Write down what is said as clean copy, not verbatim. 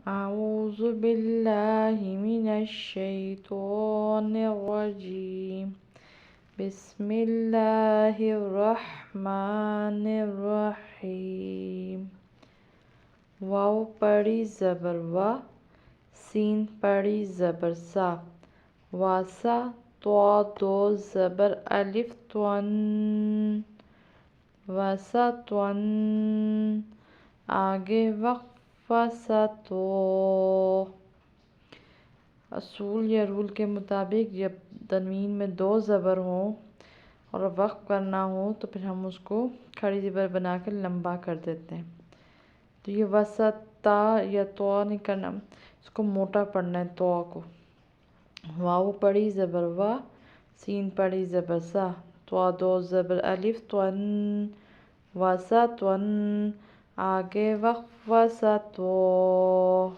أعوذ بالله من الشيطان الرجيم. بسم الله الرحمن الرحیم. واو پڑی زبر وا، سین پڑی زبر سا، واسا تو دو زبر الف تون، واسا تون. آگے وقفہ سا تو. اصول یا رول کے مطابق جب تنوین میں دو زبر ہوں اور وقف کرنا ہو تو پھر ہم اس کو کھڑی زبر بنا کر لمبا کر دیتے ہیں. تو یہ وسطا یا تو نہیں کرنا، اس کو موٹا پڑھنا ہے تو کو. واو پڑی زبر وا، سین پڑی زبر سا، تو دو زبر الف تون، وسا تون. آگے وقفہ سا تو.